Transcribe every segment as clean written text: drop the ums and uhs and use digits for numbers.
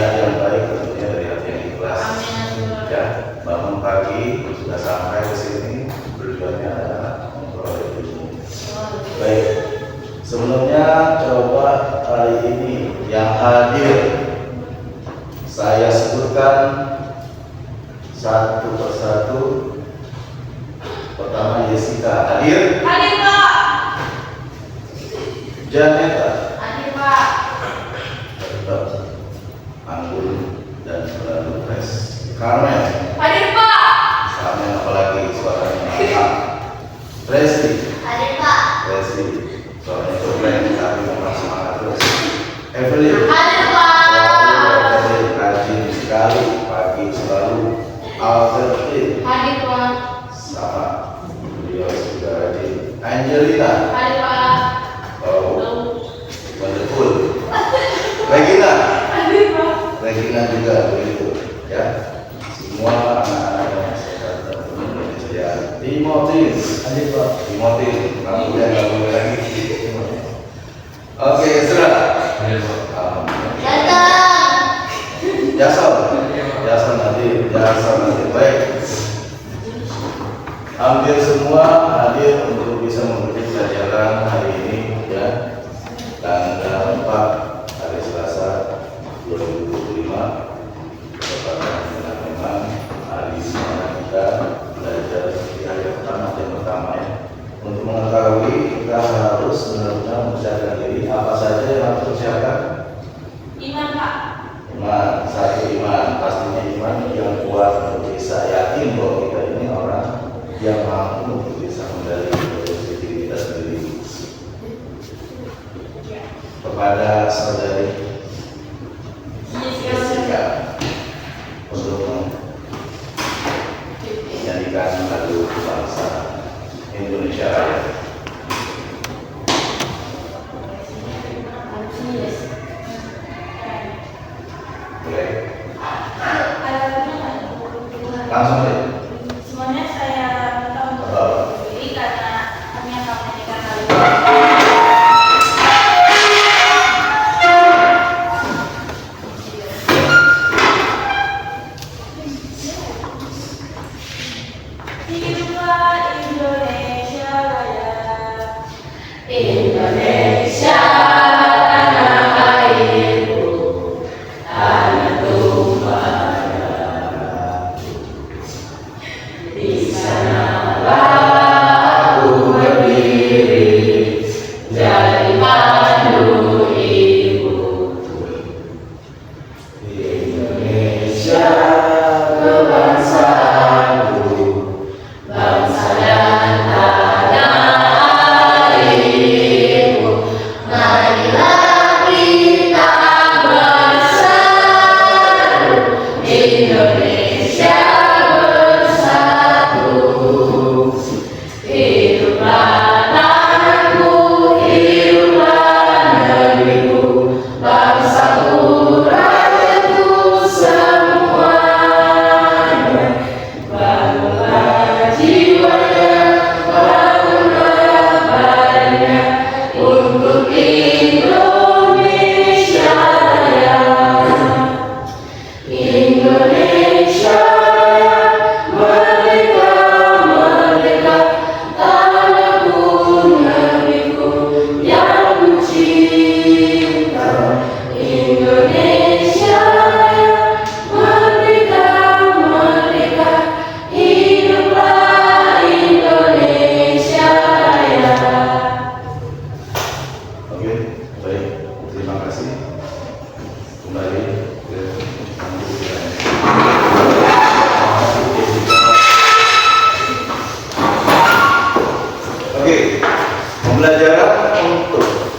niat yang baik tentunya dari hati yang ikhlas. Ya, bangun pagi sudah sampai ke sini tujuannya adalah memperoleh ilmu. Baik, sebelumnya coba hari ini yang hadir saya sebutkan satu persatu. Pertama Jessica hadir. Hadir Pak. Janeta Hadir Pak. tetap anggun dan selalu fresh. Carmen Hadir Pak. Carmen apalagi suaranya mantap. Tracy Hadir Pak. Tracy suaranya keren tapi memang semangat terus. Evelyn Hadir Pak. Evelyn rajin sekali pagi selalu. Albertine Hadir Pak. sama beliau juga rajin. Angelina Hadir Pak. wonderful. Regina Hadir Pak. Regina juga begitu ya. Semua anak-anak yang sehat dan penuh kesejahteraan. Timothy hadir Pak. Timothy rambutnya nggak boleh lagi. Oke, Ezra hadir Pak. Datang. Jason hadir. Baik. Hampir semua hadir untuk bisa mengikuti pelajaran hari ini ya. Tanggal 4 hari Selasa 2025 merupakan memang hari di mana kita belajar di hari pertama ya. Untuk mengetahui kita harus benar-benar mempersiapkan diri. Apa saja yang harus dipersiapkan? Iman Pak. Iman, satu iman, pastinya iman yang kuat untuk bisa yakin bahwa kita ini orang yang mampu untuk bisa mengendalikan diri kita sendiri. Kepada saudari Jessica untuk menyanyikan lagu bangsa Indonesia Raya. Boleh? Langsung deh. Semuanya saya minta untuk berdiri karena kami akan menyanyikan lagu. Hiduplah Indonesia Raya. Indonesia tanah airku, tanah tumpah darahku. Di sanalah aku berdiri, jadi pandu ibuku. Indonesia kebangsaanku, bangsa dan tanah airku. Marilah kita bersatu, Indonesia bersatu. Hiduplah tanahku, hiduplah negeriku, bangsaku, rakyatku semuanya. Bangunlah jiwanya, bangunlah badannya untuk Indonesia Raya. Indonesia Raya, merdeka, merdeka, tanahku, negeriku yang kucinta. Indonesia Raya, merdeka, merdeka, hiduplah Indonesia Raya. Oke, baik. Terima kasih. Kembali ke panggung kita. Oke, pembelajaran untuk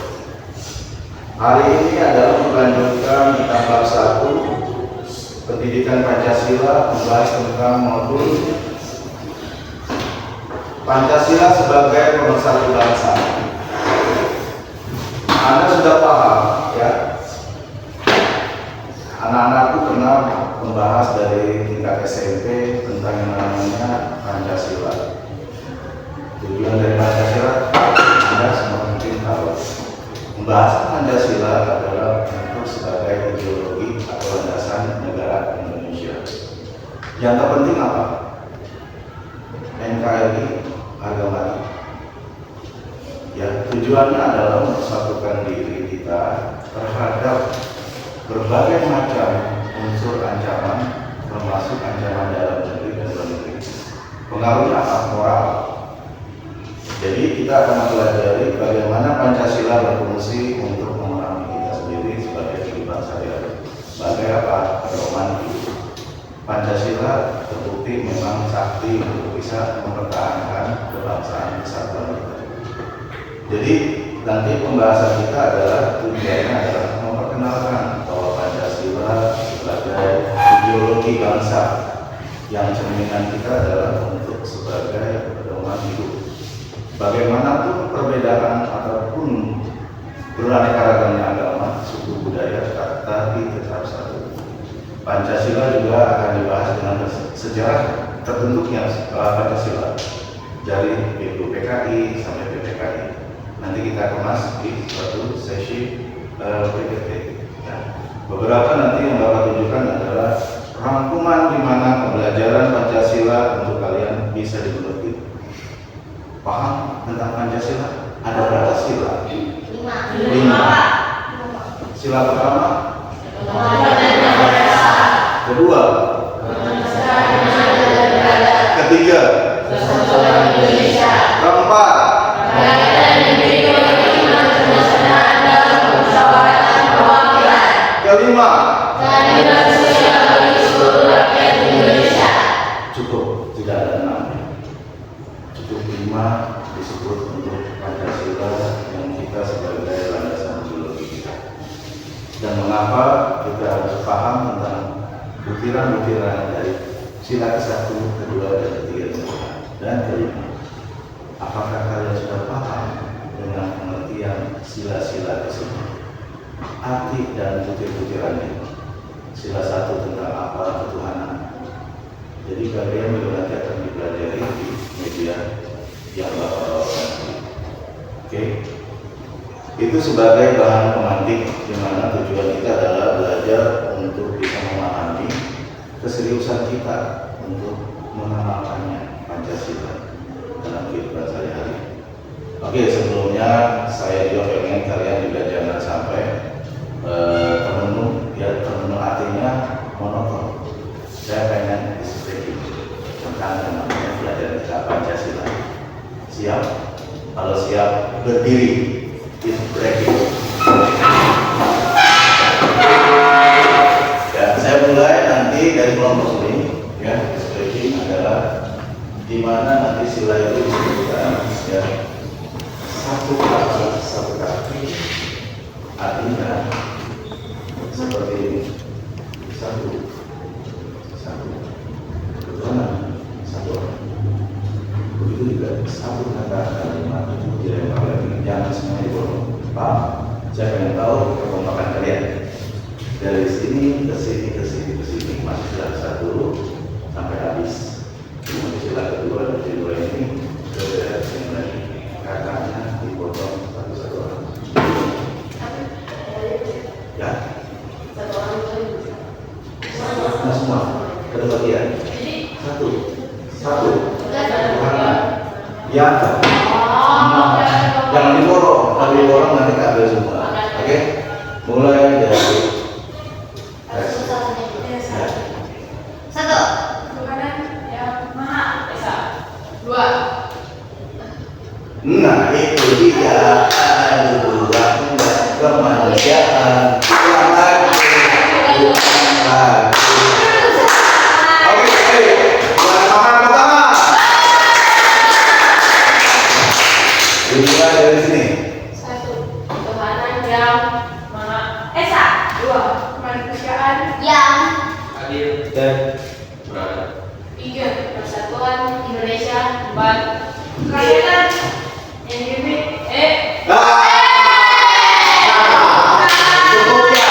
hari ini adalah melanjutkan tahap 1 pendidikan Pancasila, membahas tentang modul Pancasila sebagai pemersatu bangsa. Anda sudah paham ya? Anak-anakku pernah membahas dari tingkat SMP tentang yang namanya Pancasila. Tujuan dari Pancasila Anda semua mungkin tahu. Membahas Pancasila adalah untuk sebagai ideologi atau landasan Yang terpenting apa? NKRI harga mati. Ya, tujuannya adalah mempersatukan diri kita terhadap berbagai macam unsur ancaman, termasuk ancaman dalam negeri dan luar negeri. Pengaruhnya apa? Moral. Jadi kita akan mempelajari bagaimana Pancasila berfungsi untuk memahami kita sendiri sebagai kehidupan sehari-hari. Sebagai apa? Pedoman hidup. Pancasila terbukti memang sakti untuk bisa mempertahankan kebangsaan kesatuan kita. Jadi nanti pembahasan kita adalah tujuannya adalah memperkenalkan bahwa Pancasila sebagai ideologi bangsa yang cerminan kita adalah untuk sebagai pedoman hidup. Bagaimanapun perbedaan ataupun beraneka ragamnya agama, suku budaya, tapi tetap satu. Pancasila juga akan dibahas dengan sejarah terbentuknya Pancasila dari PKI sampai PPKI. Nanti kita kemas di suatu sesi PPT. Ya. Beberapa nanti yang Bapak tunjukkan adalah rangkuman di mana pembelajaran Pancasila untuk kalian bisa dimengerti. Paham tentang Pancasila? Ada berapa sila? 5. Sila pertama? Kedua? Ketiga? Keempat? Kelima? Cukup, tidak ada 6. Cukup 5 disebut untuk Pancasila yang kita sebagai landasan ideologi kita. Dan mengapa kita harus paham tentang butiran-butiran dari sila ke-1, ke-2, dan ke-3, dan ke-5. Apakah kalian sudah paham dengan pengertian sila-sila tersebut? Arti dan butir-butirannya. Sila 1 tentang apa? Ketuhanan. Jadi kalian juga nanti akan dipelajari di media yang bapak-bapak. Oke. Itu sebagai bahan pemantik di mana tujuan kita adalah belajar untuk bisa memahami keseriusan kita untuk mengamalkannya Pancasila dalam kehidupan sehari-hari. Oke, sebelumnya saya juga pengen kalian juga jangan sampai termenung, ya termenung artinya monoton. Saya pengen diskusi tentang yang namanya pelajaran kita Pancasila. Siap? Kalau siap, berdiri. Is breaking. Ya, saya mulai nanti dari kelompok ini. Ya, breaking adalah di mana nanti sila itu disebutkan ya satu kaki artinya seperti ini satu ketuhanan satu orang. Begitu juga satu kata kalimat itu dilempar lagi, jangan semuanya dibolong. Pak, saya ingin tahu perkembangan kalian dari sini ke sini ke sini ke sini masih sila satu sampai habis. Kemudian sila kedua dan kedua ini berbeda dengan lagi katanya dipotong satu-satu orang. Ya. Nah, semua kebagian satu Tuhan yang jangan diborong, kalau diborong nanti kabel semua. Oke, mulai dari Satu, Tuhan yang Maha Esa. 2. nah itu dia kemanusiaan yang lagi. Oke, buat tangan pertama. Dimulai dari sini. 1. Tuhan yang Maha Esa. 2. Kemanusiaan yang adil Dan beradab. 3. Persatuan Indonesia. 4. Kerakyatan yang dipimpin cukup ya.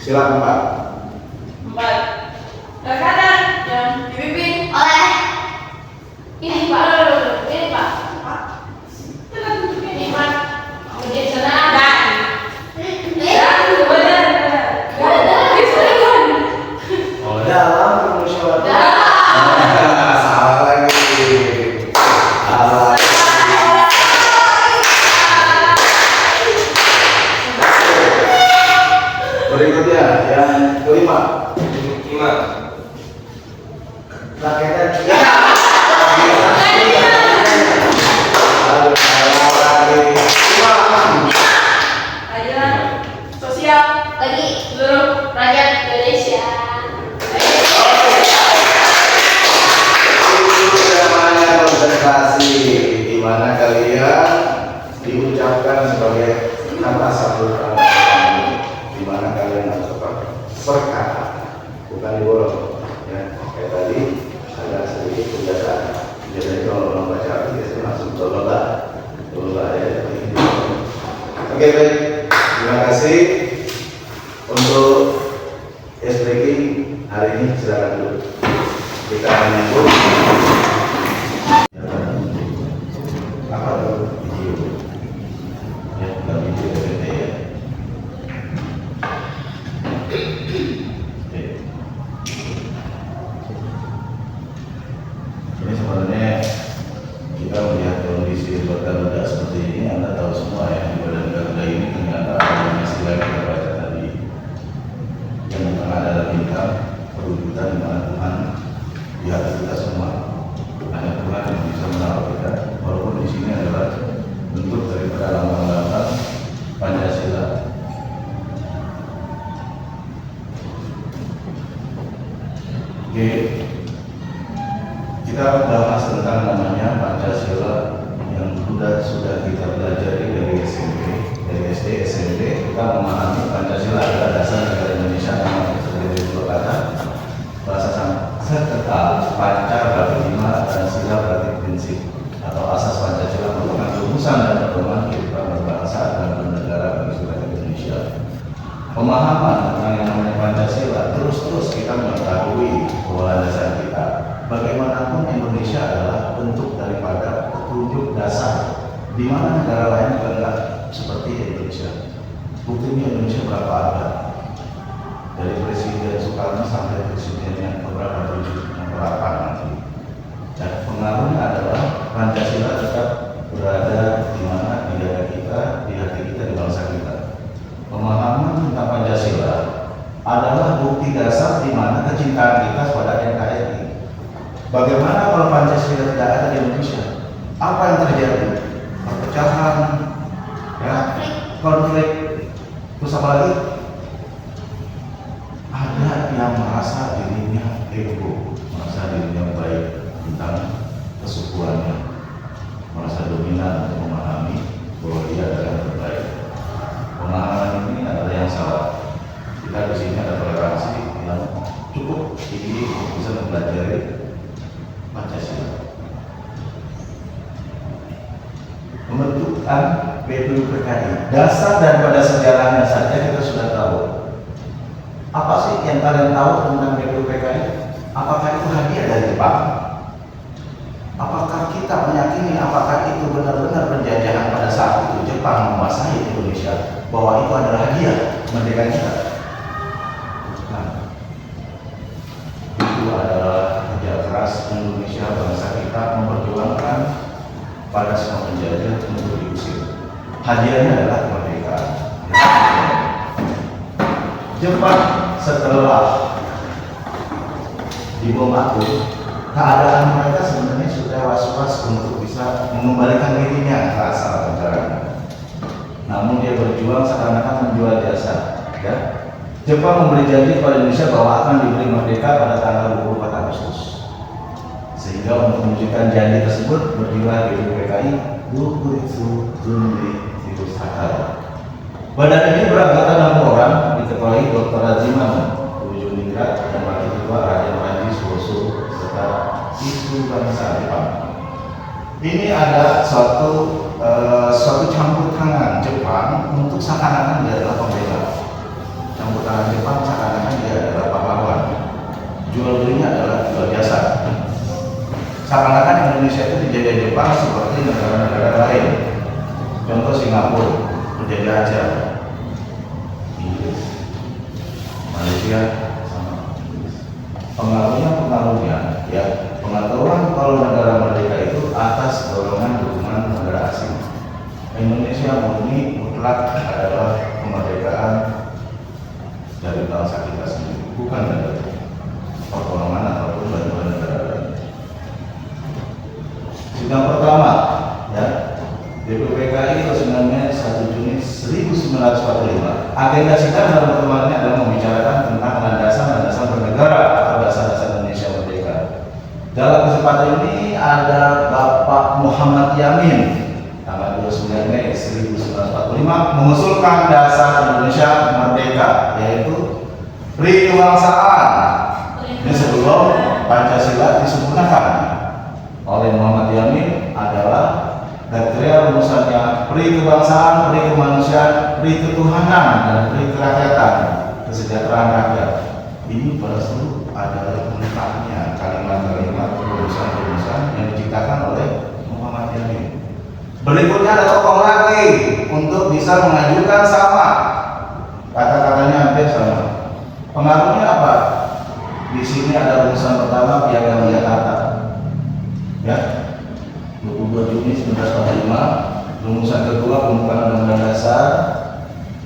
Silakan Pak. 4. Kerakyatan yang dipimpin oleh ini Pak. Ini Pak. Ini Pak. Oke baik, terima kasih untuk S breaking hari ini. Silakan dulu kita menyambut apa tuh video ya, bukan video PPT ya. Oke. Ini sebenarnya kita melihat kondisi Garuda seperti ini. Anda tahu semua ya, di badan Garuda ini ternyata ada istilah yang kita baca tadi, yang di tengah adalah bintang perwujudan di mana Tuhan di hati kita semua. Hanya Tuhan yang bisa menaruh kita, walaupun di sini adalah bentuk daripada lambang-lambang Pancasila. Oke, kita bahas tentang namanya Pancasila yang sudah kita pelajari dari SMP, dari SD, SMP. Kita memahami Pancasila adalah dasar negara Indonesia yang seperti itu kata bahasa seketal panca berarti lima dan sila berarti prinsip atau asas Pancasila merupakan rumusan dan pedoman kehidupan berbangsa dan bernegara bagi seluruh Indonesia. Pemahaman tentang yang namanya Pancasila terus kita mengetahui bahwa landasan kita bagaimanapun Indonesia adalah bentuk daripada petunjuk dasar di mana negara lain juga enggak seperti Indonesia. Buktinya Indonesia berapa abad, dari Presiden Soekarno sampai Presiden yang beberapa yang berapa nanti. Dan pengaruhnya adalah Pancasila tetap berada di mana, di dada kita, di hati kita, di bangsa kita. Pemahaman tentang Pancasila adalah bukti dasar di mana kecintaan kita kepada NKRI. Bagaimana kalau Pancasila tidak ada di Indonesia? Apa yang terjadi? Perpecahan, ya, konflik, terus apa lagi? Ada yang merasa dirinya ego, merasa dirinya baik tentang kesukuannya, merasa dominan untuk memahami bahwa dia adalah yang terbaik. Pemahaman ini adalah yang salah. Kita di sini ada toleransi yang cukup tinggi untuk bisa mempelajari Pancasila. Pembentukan BPUPKI, dasar daripada sejarahnya saja kita sudah tahu. Apa sih yang kalian tahu tentang BPUPKI? Apakah itu hadiah dari Jepang? Apakah kita meyakini apakah itu benar-benar penjajahan pada saat itu Jepang menguasai Indonesia, bahwa itu adalah hadiah kemerdekaan kita? Nah, itu adalah kerja keras Indonesia, bangsa kita memperjuangkan pada semua penjajah untuk diusir. Hadiahnya adalah kemerdekaan. Jepang setelah dibom atom, keadaan mereka sebenarnya sudah was-was untuk bisa mengembalikan dirinya ke asal negaranya. Namun dia berjuang seakan-akan menjual jasa. Ya? Jepang memberi janji kepada Indonesia bahwa akan diberi merdeka pada tanggal 24 Agustus. Sehingga untuk menunjukkan janji tersebut berdirilah BPUPKI Bukuritsu Junri Virus Hakara. Badan ini beranggotakan 6 orang, diketuai Dr. Rajiman Ujuningrat dan Wakil Ketua Raden Panji Suwoso serta isu bangsa Jepang. Ini ada suatu campur tangan Jepang untuk seakan-akan dia adalah pembela. Campur tangan Jepang seakan-akan dia adalah pahlawan. Jual belinya adalah jual jasa. Seakan-akan Indonesia itu dijajah Jepang seperti negara-negara lain. Contoh Singapura, penjajahan siapa? Inggris. Malaysia sama Inggris. Pengaruhnya ya, pengetahuan kalau negara merdeka itu atas dorongan dukungan negara asing. Indonesia murni mutlak adalah kemerdekaan dari bangsa kita sendiri, bukan dari pertolongan ataupun bantuan negara lain. Sidang pertama, ya, BPUPKI sebenarnya 1 Juni 1945. Agenda sidang dalam pertemuan ini adalah membicarakan tentang landasan bernegara atau dasar-dasar Indonesia merdeka. Dalam kesempatan ini ada Bapak Muhammad Yamin, tanggal 29 Mei 1945 mengusulkan dasar Indonesia merdeka, yaitu perikebangsaan. Ini sebelum Pancasila disempurnakan oleh Muhammad Yamin adalah kriteria rumusannya peri kebangsaan, peri kemanusiaan, peri ketuhanan, dan peri kerakyatan, kesejahteraan rakyat. Ini pada seluruh adalah lengkapnya kalimat-kalimat rumusan-rumusan yang diciptakan oleh Muhammad Yamin. Berikutnya ada tokoh lagi untuk bisa mengajukan sama, kata-katanya hampir sama. Pengaruhnya apa? Di sini ada rumusan pertama Piagam Jakarta, ya, 22 Juni 1945. Rumusan kedua pembukaan Undang-Undang Dasar.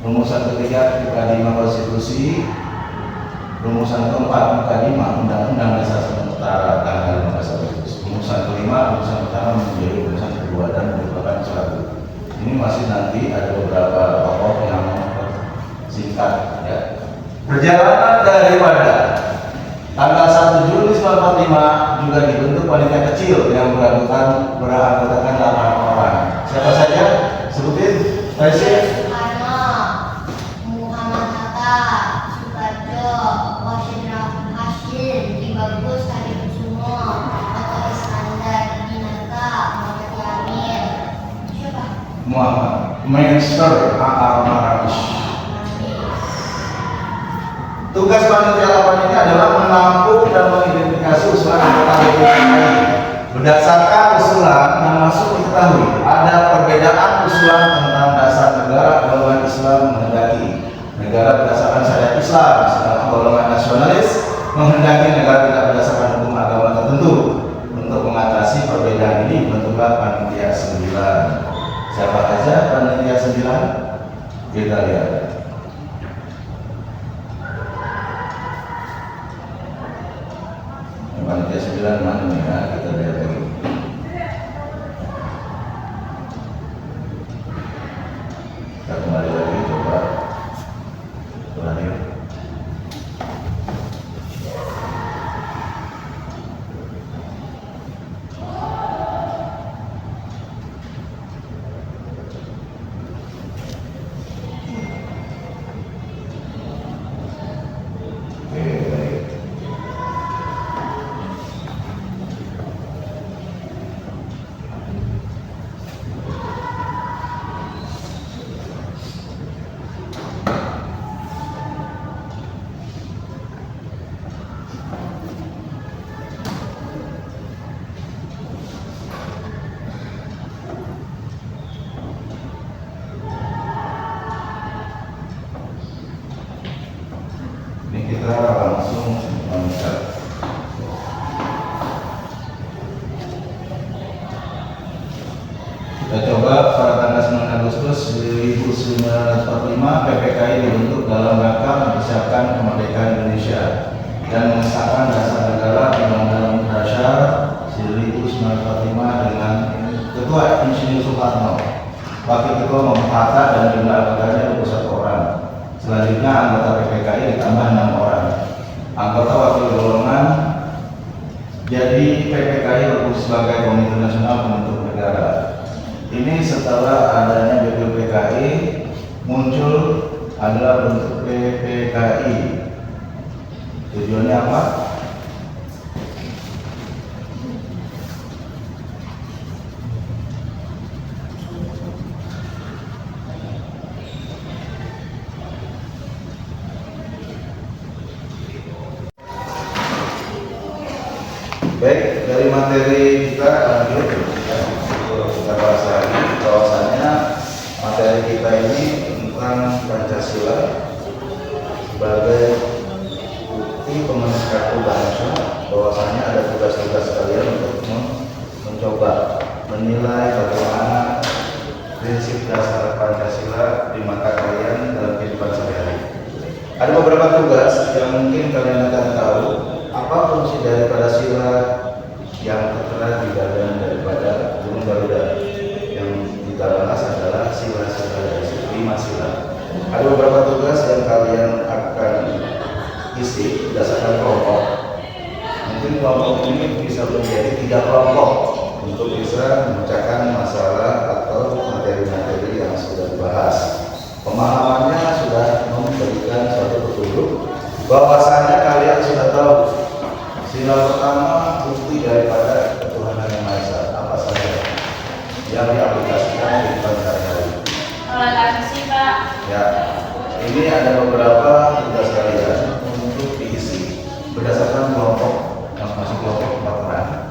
Rumusan ketiga Mukadimah Konstitusi. Rumusan keempat Mukadimah Undang-Undang Dasar Sementara tanggal 15 Agustus. Rumusan kelima, rumusan pertama menjadi rumusan kedua dan merupakan satu. Ini masih nanti ada beberapa tokoh yang singkat, ya. Perjalanan daripada tanggal 1 Juli 1945 juga dibentuk panitia kecil yang beranggotakan 8 orang. Siapa saja? Sebutin. Taisi. Soekarno, Muhammad Hatta, Soekarjo, Hashim, Ki Bagus, Hadikusumo, Otto Iskandar, Dinata, Muhammad Yamin. Siapa? Muhammad Mansur Al-Marabish. Tugas panitia 8 ini adalah menampung dan mengidentifikasi usulan anggota BPKI. Berdasarkan usulan yang masuk diketahui ada perbedaan usulan tentang dasar negara golongan Islam menghendaki negara berdasarkan syariat Islam, sedangkan golongan nasionalis menghendaki negara tidak berdasarkan hukum agama tertentu. Untuk mengatasi perbedaan ini bentuklah panitia 9. Siapa saja panitia 9? Kita lihat. Panitia 9 mana nih, ya? Kita lihat lagi. Kita kembali lagi, coba terakhir. Ini kita langsung mencatat. Kita coba pada tanggal 9 Agustus 1945 PPKI dibentuk dalam rangka mempersiapkan kemerdekaan Indonesia dan mengesahkan dasar negara Undang-Undang Dasar 1945 dengan Ketua Insinyur Soekarno, Wakil Ketua Muhammad Hatta dan jumlah anggotanya 21 orang. Selanjutnya anggota PPKI ditambah 6 orang. Anggota wakil golongan. Jadi PPKI berfungsi sebagai Komite Nasional Pembentuk Negara. Ini setelah adanya BPPKI muncul adalah bentuk PPKI. Tujuannya apa? Baik, dari materi kita lanjut, ya, kita bahas lagi. Bahwasannya materi kita ini tentang Pancasila sebagai bukti pemenuh kartu bangsa. Bahwasannya ada tugas-tugas kalian untuk mencoba menilai bagaimana prinsip dasar Pancasila di mata kalian dalam kehidupan sehari-hari. Ada beberapa tugas yang mungkin kalian akan tahu. Apa fungsi daripada sila yang tertera di badan daripada Gunung Garuda? Yang kita bahas adalah sila-sila dari 5 sila. Ada beberapa tugas yang kalian akan isi berdasarkan kelompok. Mungkin kelompok ini bisa menjadi 3 kelompok untuk bisa memecahkan masalah atau materi-materi yang sudah dibahas. Pemahamannya sudah memberikan suatu petunjuk bahwasanya kalian sudah tahu sila pertama bukti daripada ketuhanan yang Maha Esa apa saja yang diaplikasikan di kehidupan sehari-hari. Ya, ini ada beberapa tugas kalian untuk diisi berdasarkan kelompok, masing-masing kelompok 4 orang.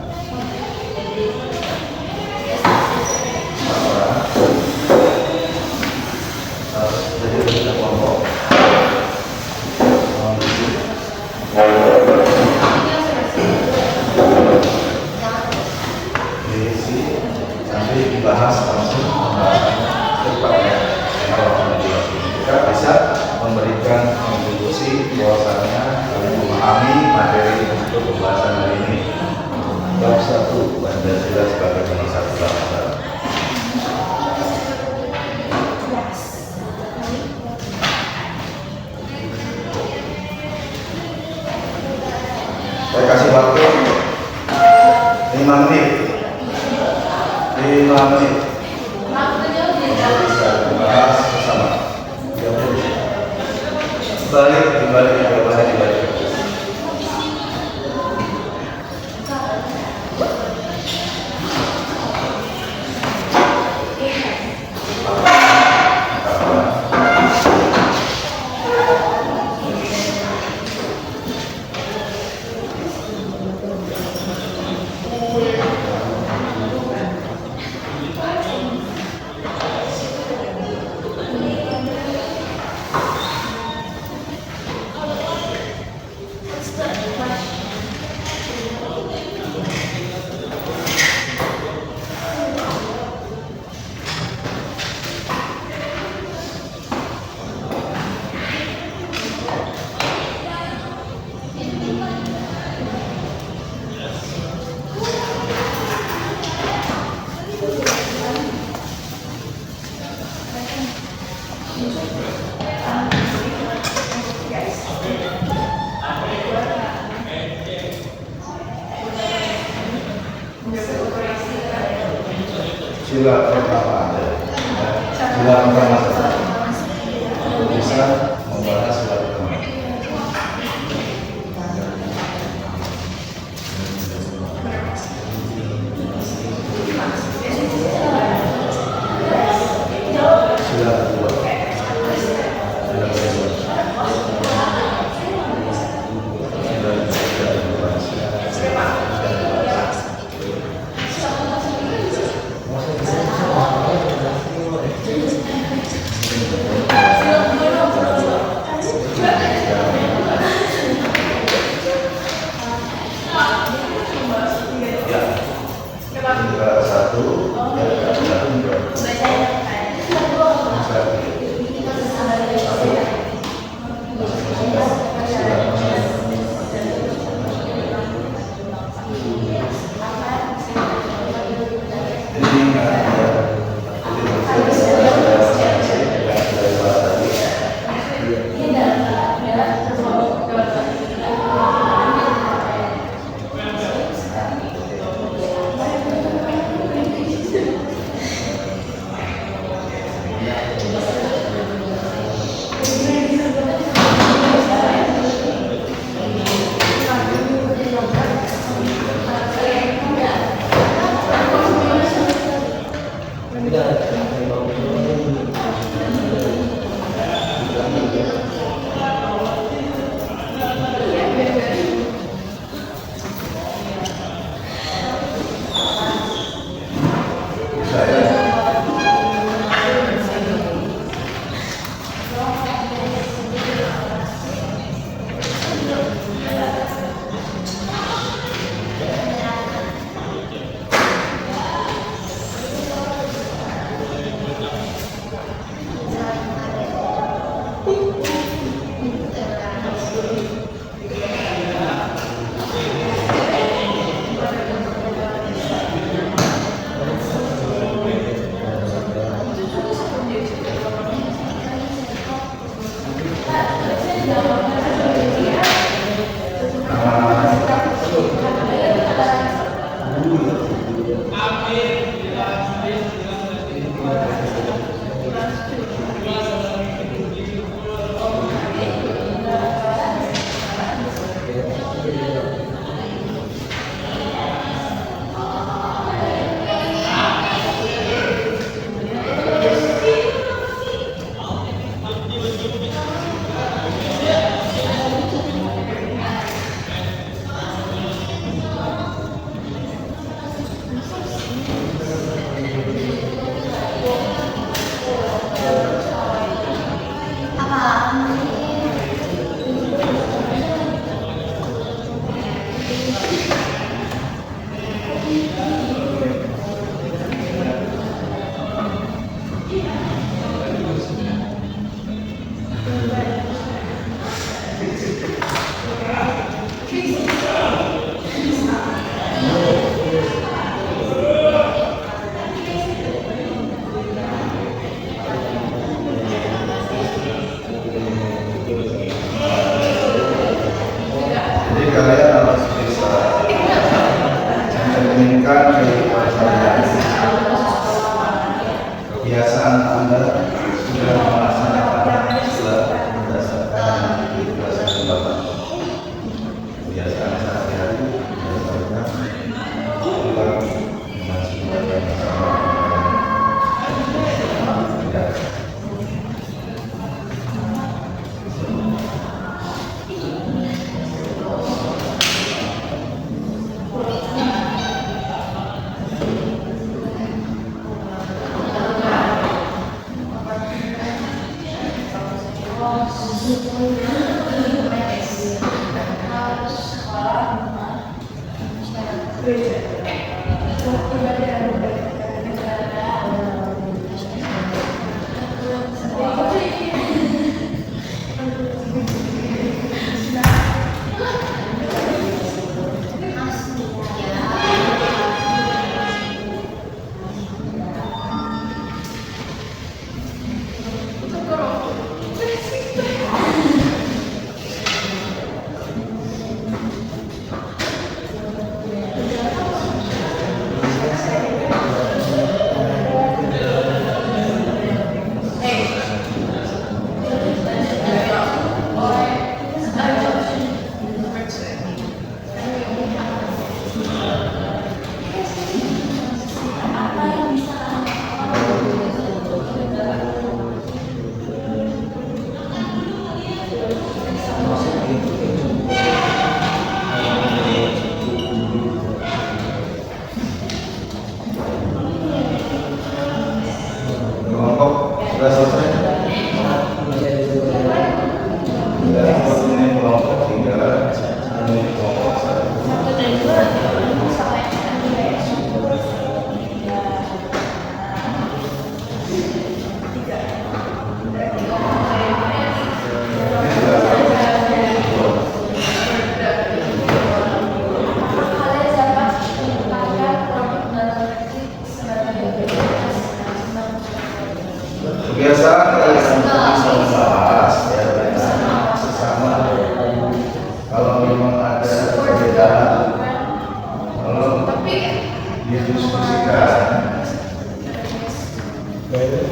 4 orang. Jadi ada kelompok. Diisi nanti dibahas langsung pembahasannya kedepannya. Kalau kita bisa memberikan kontribusi bahwasannya kalian memahami materi untuk pembahasan hari ini. Bab 1 Pancasila sebagai pemersatu bangsa. Saya kasih waktu 5 menit. 5 menit. Untuk bisa dibahas bersama. Dibalik jawabannya dibalik. Sila pertama ada. Sila pertama bisa membahas sila pertama. Sila kedua. Sila kedua. Minimal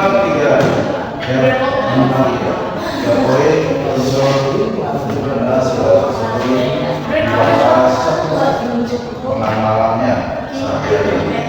3 ya, minimal 3. Ya poin unsur dimana seperti membahas pengamalannya sehari-hari.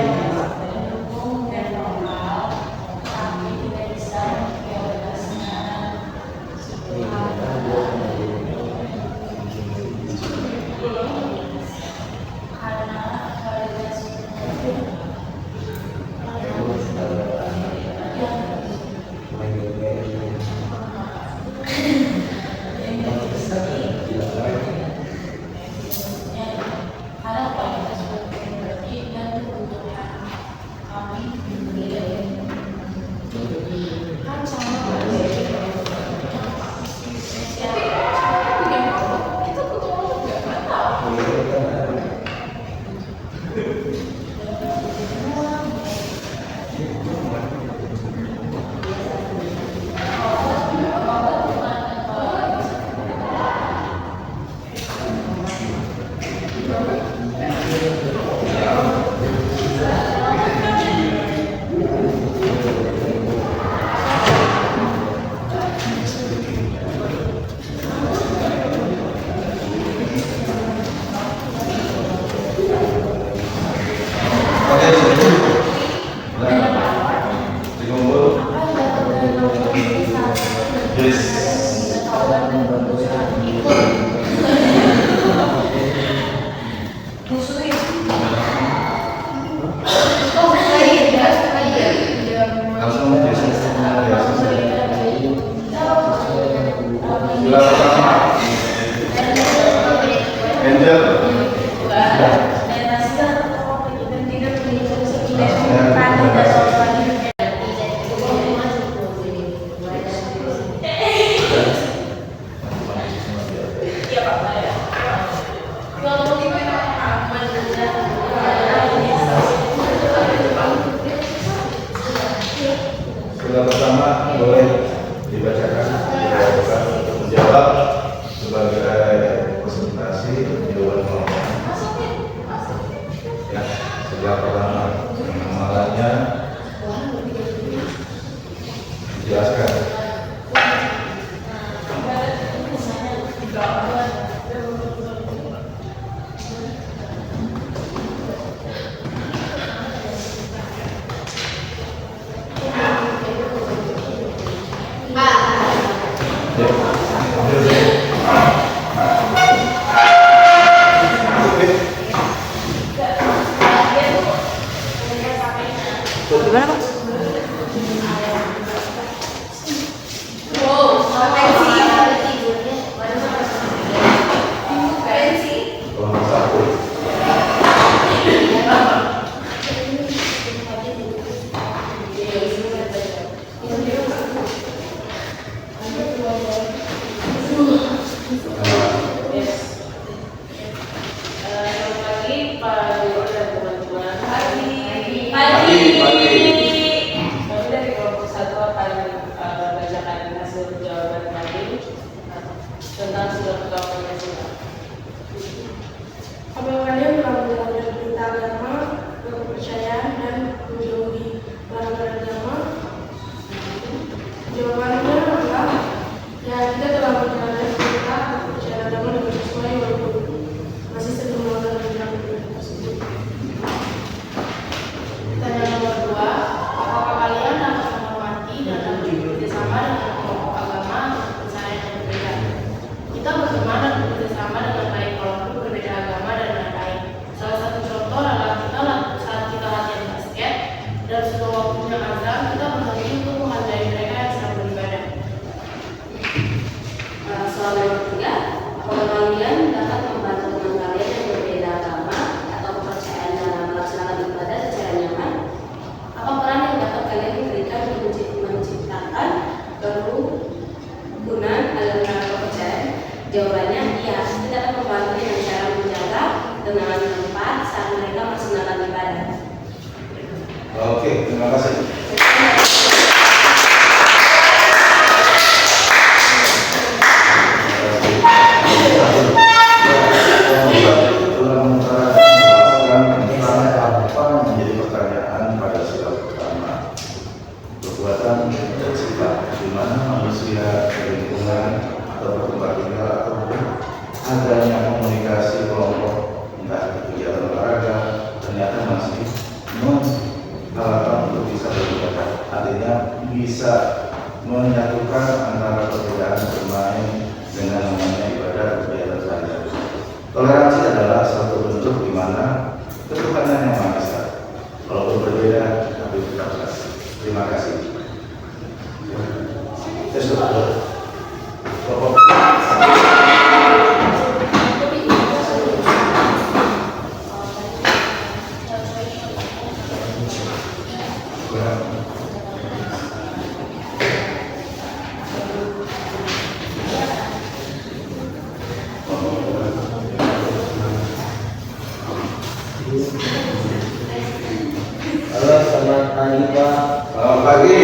Sila pertama boleh dibacakan untuk menjawab sebagai presentasi jawaban kelompok. Ya, sila pertama amalannya dijelaskan. Gimana, Pak? Kelompok satu. Jawabannya iya, kita akan membantu dengan cara menjaga ketenangan tempat saat mereka melaksanakan ibadah. Oke, terima kasih. Menjadi pertanyaan pada sila pertama, perbuatan dan sikap di mana manusia, lingkungan atau tempat tinggal ataupun adanya komunikasi kelompok entah itu kegiatan olahraga ternyata masih menghalalkan untuk bisa beribadah, artinya bisa menyatukan antara perbedaan bermain dengan namanya ibadah kegiatan sehari-hari. Toleransi adalah satu bentuk di mana ketuhanan yang Maha Esa, walaupun berbeda tapi tetap satu. Terima kasih. Halo, selamat pagi Pak. Selamat pagi.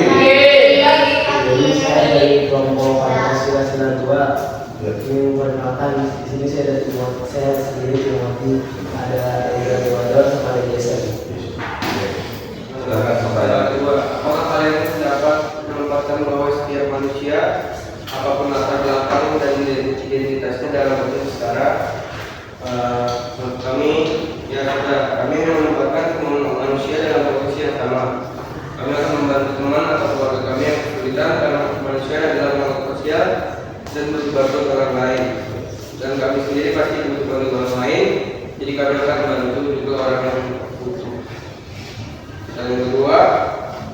Jadi saya dari kelompok Pancasila 92. Ingin memperkenalkan di sini saya dari kelompok saya sendiri mewakili ada dari Wador sama dari Jason. Silakan sampai. Kedua, apakah kalian dapat menempatkan bahwa setiap manusia, apapun latar belakang dan identitasnya dalam bentuk setara? Menurut kami, ya sudah, kami menempatkan semua manusia dalam posisi yang sama. Kami akan membantu teman atau keluarga kami yang kesulitan karena manusia adalah makhluk sosial dan butuh bantuan orang lain. Dan kami sendiri pasti butuh bantuan orang lain, jadi kami akan membantu juga orang yang butuh. Dan yang kedua,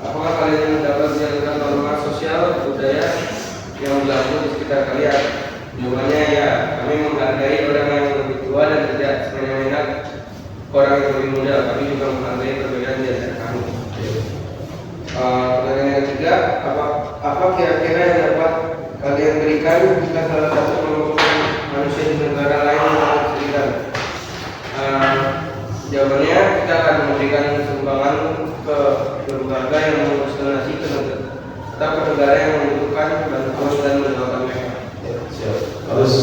apakah kalian dapat menjalankan norma sosial budaya yang berlaku di sekitar kalian? Jawabannya ya, kami menghargai orang yang lebih tua dan tidak semena-mena orang yang lebih muda. Kami juga menghargai perbedaan di antara kami. Dan yang ketiga, apa kira-kira yang dapat kalian berikan jika salah satu kelompok manusia di negara lain yang kesulitan? Jawabannya, kita akan memberikan sumbangan ke lembaga yang mengurus donasi ke negara yang membutuhkan bantuan dan mendoakan mereka. Harus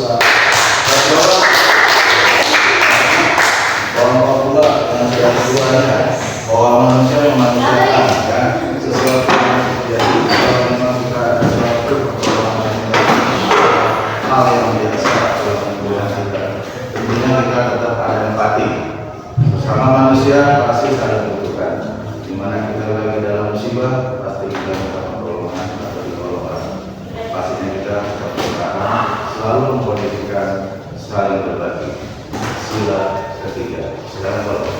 kelompok pula yang sudah keduanya bahwa manusia memanusiakan kan sesuatu yang terjadi kalau memang kita ada suatu pertolongan hal yang biasa dalam hubungan kita, tentunya kita tetap ada empati bersama manusia, pasti saling membutuhkan. Di mana kita lagi dalam musibah pasti kita minta pertolongan atau ditolong, pastinya kita berusaha selalu mengkondisikan saling berbagi. Sila ketiga, silakan Bapak.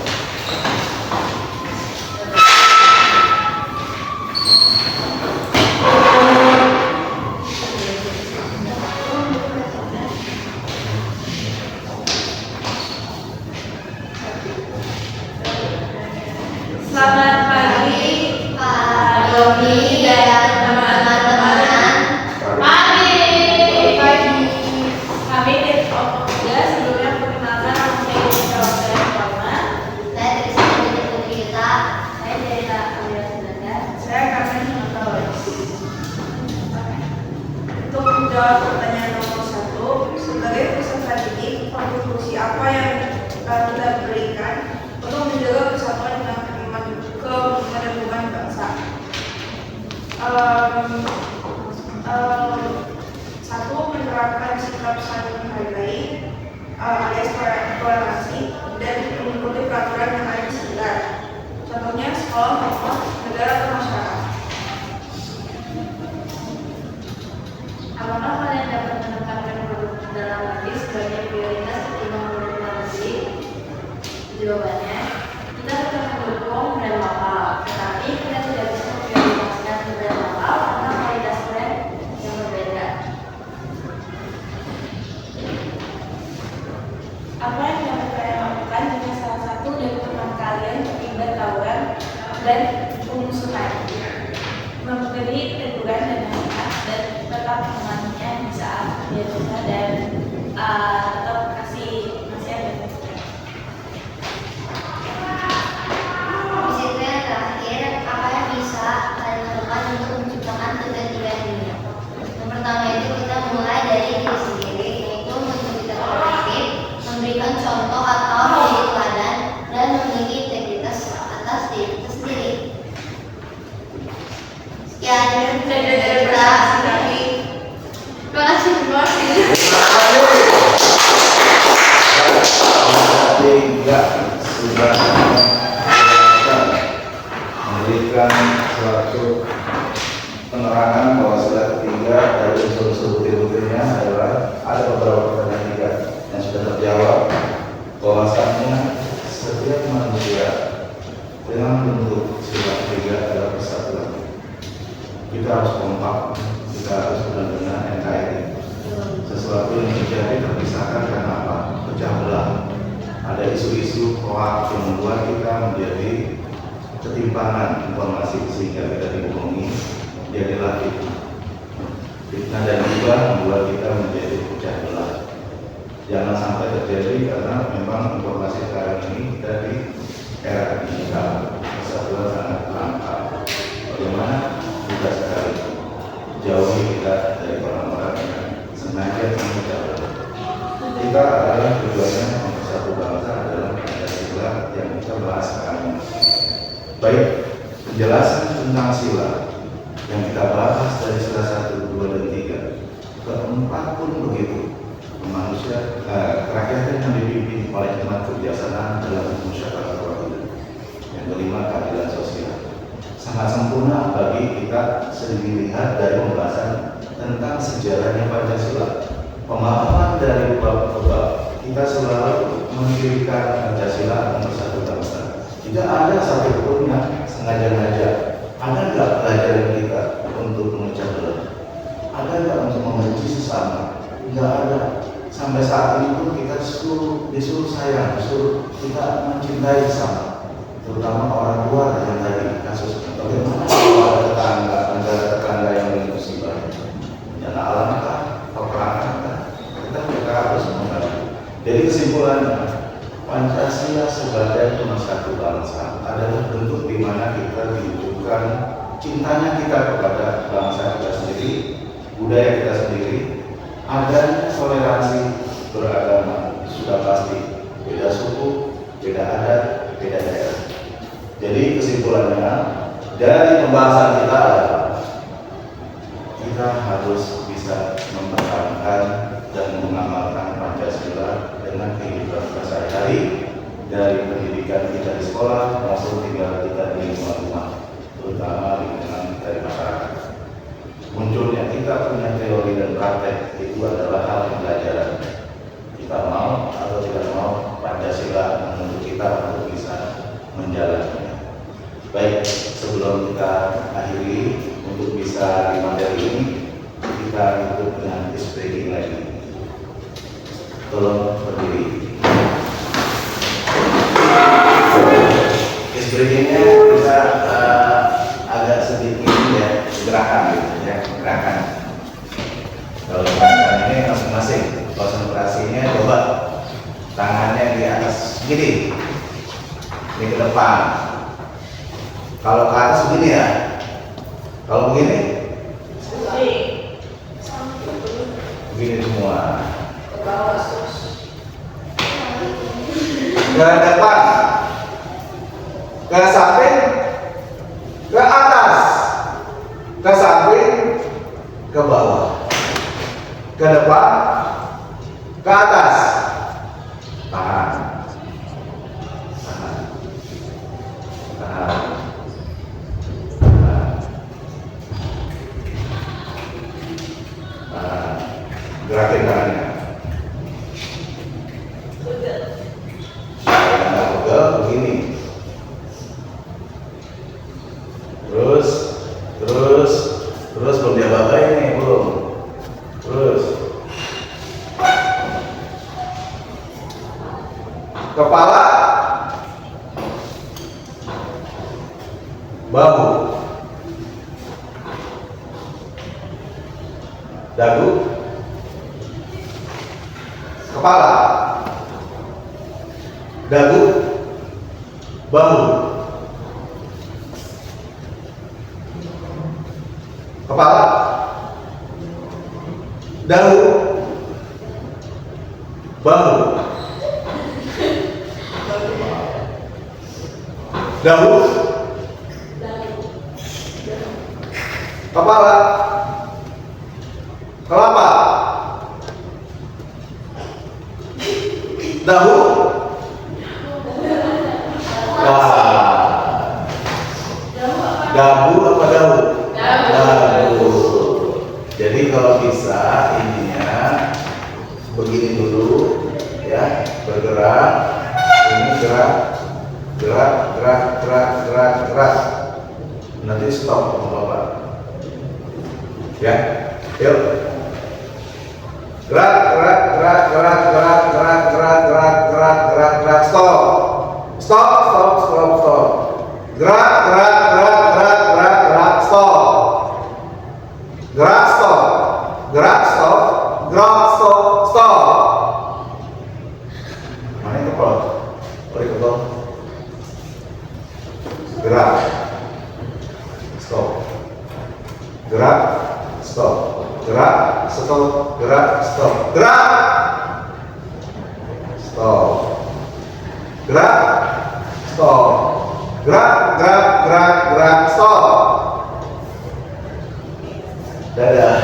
Selamat pagi, Pak Doni dan teman-teman. Pagi. Pagi. Kami dari kelompok 3 sebelumnya perkenalkan nama saya Dr. Farma. Saya Trisna Putri Putrita. Saya dari Amira Sunanda. Saya Carmen Hinotaurus. Untuk menjawab pertanyaan nomor 1, sebagai peserta didik, kontribusi apa yang kita berikan untuk menjaga persatuan dan kemenuhan bangsa? Satu, menerapkan sikap saling menghargai alias toleransi dan mengikuti peraturan yang ada di sekitar. Contohnya sekolah maupun negara atau masyarakat. Apakah kalian dapat menempatkan produk dalam negeri sebagai prioritas ketimbang produk luar negeri? Jawabannya, kita tetap mendukung brand lokal, tetapi kita tidak bisa memprioritaskan brand lokal karena kualitas brand yang berbeda. Apa yang dapat kalian lakukan jika salah satu dari teman kalian terlibat tawuran dan pengmusuhan? Memberi teguran dan nasihat dan tetap menemaninya di saat dia susah dan dari prestasi kami. Terima kasih. Tapi enggak sudah memberikan suatu penerangan bahwa sila ketiga dari unsur-unsur butir-butirnya adalah ada beberapa pertanyaan juga yang sudah terjawab, bahwasannya setiap manusia dengan bentuk sila ketiga adalah persatuan. Kita harus kompak, kita harus benar-benar NKRI. Sesuatu yang terjadi terpisahkan karena apa? Pecah belah. Ada isu-isu hoax yang membuat kita menjadi ketimpangan informasi sehingga kita dibohongi, jadilah fitnah dan juga membuat kita menjadi pecah belah. Jangan sampai terjadi karena memang informasi sekarang ini kita di era digital, persatuan sangat langka. Bagaimana mudah sekali jauhi kita dari orang-orang yang sengaja memecah belah. Kita adalah tujuannya untuk satu bangsa adalah Pancasila yang kita bahas sekarang. Baik, penjelasan tentang sila yang kita bahas dari sila 1, 2, dan 3 keempat pun begitu. Manusia, kerakyatan yang dipimpin oleh hikmat kebijaksanaan dalam musyawarah keadilan. Yang kelima, keadilan sosial. Sangat sempurna bagi kita sendiri lihat dari pembahasan tentang sejarahnya Pancasila. Pemahaman dari bab-bab kita selalu mengkirikan Pancasila untuk satu bangsa. Tidak ada satupun yang sengaja-ngaja. Ada nggak pelajaran kita untuk memecah belah? Ada nggak untuk membenci sesama? Nggak ada. Sampai saat ini pun kita disuruh sayang, disuruh kita mencintai sesama, terutama orang luar yang tadi kasus. Bagaimana kalau ada tetangga, negara tetangga yang musibah, bencana alam kah, peperangan kah, kita harus membantu. Jadi kesimpulannya, Pancasila sebagai pemersatu bangsa adalah bentuk di mana kita diwujudkan cintanya kita kepada bangsa kita sendiri, budaya kita sendiri. Adanya toleransi beragama sudah pasti, beda suku, beda adat, beda daerah. Jadi kesimpulannya dari pembahasan kita adalah kita harus bisa mempertahankan dan mengamalkan Pancasila dengan kehidupan kita sehari-hari, dari pendidikan kita di sekolah maupun tinggal kita di rumah-rumah, terutama lingkungan dari masyarakat. Munculnya kita punya teori dan praktek itu adalah hal pembelajaran. Kita mau atau tidak mau, Pancasila menuntut kita untuk bisa menjalannya. Baik, sebelum kita akhiri untuk bisa di materi ini, kita ikut dengan ice breaking lagi. Tolong berdiri. Ice breakingnya bisa agak sedikit ya, gerakan gitu ya, gerakan. Kalau gerakan ini masing-masing konsentrasinya coba tangannya di atas gini, ini ke depan. Kalau ke atas begini ya, kalau begini begini semua. Ke depan, ke samping, ke atas, ke samping, ke bawah, ke depan, ke atas, tahan, tahan, tahan, tahan, tahan. Gerakin tangannya. Jangan pegel begini. Terus belum dia babai nih, belum. Terus kepala, bahu, dagu, kepala, dagu, bahu, kepala, dagu, bahu, dagu, Kepala. Kelapa. Dahu. Dahu apa dahu? Dahu. Jadi kalau bisa ininya begini dulu ya, bergerak. Ini gerak, gerak, gerak, gerak, gerak, gerak. Nanti stop sama Bapak. Ya, yuk. Gerak, gerak, gerak, gerak, gerak, gerak, gerak, gerak, gerak, gerak, gerak, stop. Stop, stop, stop, stop. Gerak, gerak, gerak, gerak, gerak, gerak, stop. Gerak, stop. Gerak, stop. Gerak, stop, stop. Mana itu kalau? Berikut. Gerak. Stop. Gerak, stop. Gerak, stop. Gerak, stop. Gerak. Stop. Gerak, stop. Gerak, gerak, gerak, gerak, stop. Dadah.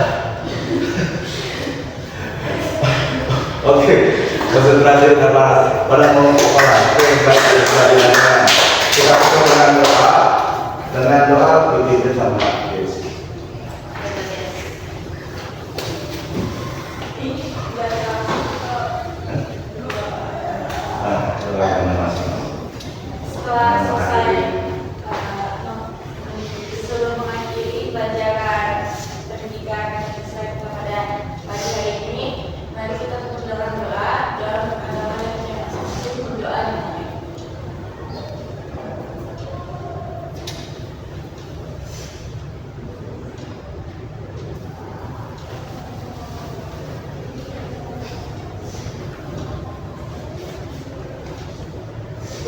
Oke, konsentrasi pada mau kepala. Kita tutup dengan doa. Dengan doa begitu sama Yesus. Setelah selesai sebelum mengakhiri pelajaran pendidikan yang saya pada pagi hari ini, mari kita tutup dengan doa dalam agama yang berdoa dimulai.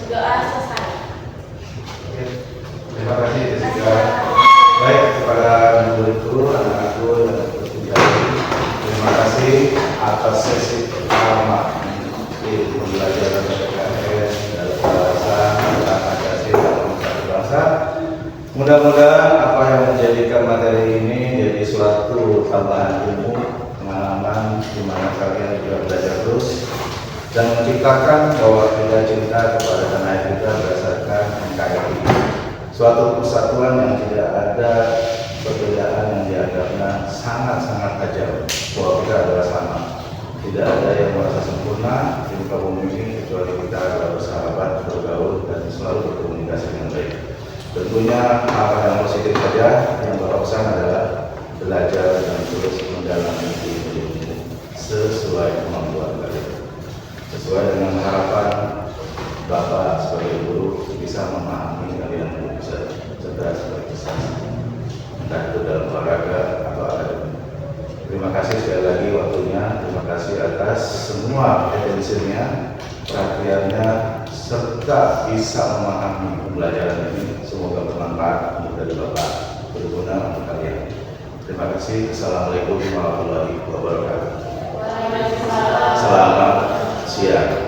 Berdoa selesai. Oke, terima kasih Jessica. Baik, kepada guru-guru, anak-anakku yang bertugas, terima kasih atas sesi pertama di pembelajaran PKN dalam bahasa tentang Pancasila dan Satu Bangsa. Mudah-mudahan apa yang menjadikan materi ini jadi suatu tambahan ilmu, pengalaman di mana kalian juga belajar terus dan menciptakan bahwa kita cinta kepada tanah air kita berdasarkan NKRI, suatu persatuan yang tidak ada perbedaan yang dianggapnya sangat-sangat tajam, bahwa kita adalah sama, tidak ada yang merasa sempurna di muka bumi ini kecuali kita adalah bersahabat, bergaul dan selalu berkomunikasi dengan baik. Tentunya hal yang positif saja, yang beroksan adalah belajar dan terus mendalami ilmu sesuai kemampuan kalian, sesuai dengan harapan Bapak sebagai guru bisa memahami kalian untuk bisa cerdas berkesan, entah itu dalam olahraga atau akademik. Terima kasih sekali lagi waktunya, terima kasih atas semua atensinya, perhatiannya, serta bisa memahami pembelajaran ini. Semoga bermanfaat untuk dari Bapak, berguna untuk kalian. Terima kasih. Assalamualaikum warahmatullahi wabarakatuh. Selamat siang.